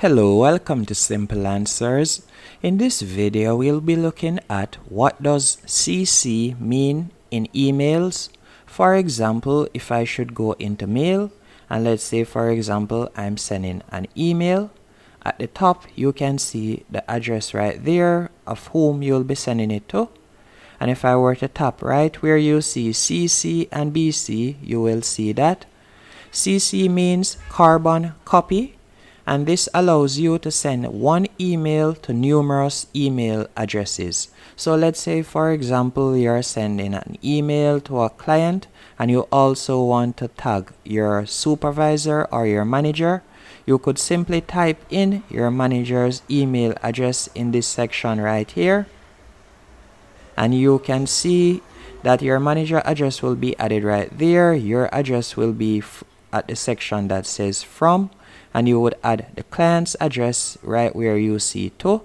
Hello, welcome to Simple Answers. In this video, we'll be looking at what does CC mean in emails. For example, if I should go into mail, and let's say for example, I'm sending an email. At the top, you can see the address right there of whom you'll be sending it to. And if I were to tap right where you see CC and BC, you will see that CC means carbon copy. And this allows you to send one email to numerous email addresses. So let's say for example you're sending an email to a client and you also want to tag your supervisor or your manager. You could simply type in your manager's email address in this section right here, and you can see that your manager address will be added right there. Your address will be at the section that says from, and you would add the client's address right where you see to,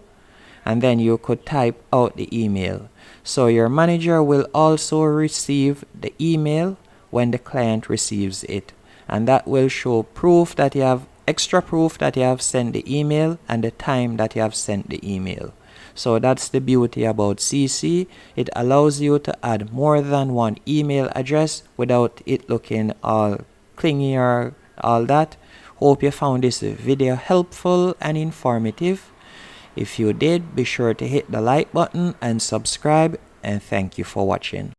and then you could type out the email. So your manager will also receive the email when the client receives it, and that will show proof that you have extra proof that you have sent the email and the time that you have sent the email. So that's the beauty about CC. It allows you to add more than one email address without it looking all clingy or all that. Hope you found this video helpful and informative. If you did, be sure to hit the like button and subscribe, and thank you for watching.